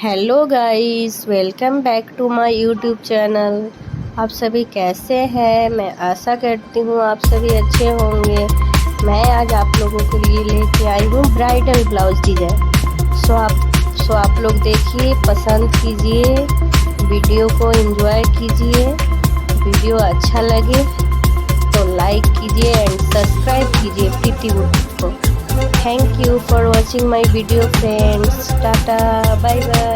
Hello guys, welcome back to my YouTube channel. आप सभी कैसे हैं? मैं आशा करती हूँ आप सभी अच्छे होंगे। मैं आज आप लोगों के लिए लेके आई हूँ ब्राइडल ब्लाउज डिजाइन। सो आप लोग देखिए, पसंद कीजिए, वीडियो को एंजॉय कीजिए। वीडियो अच्छा लगे तो लाइक कीजिए एंड सब्सक्राइब कीजिए प्रीति को। Thank you for watching my video friends. Tata, bye bye.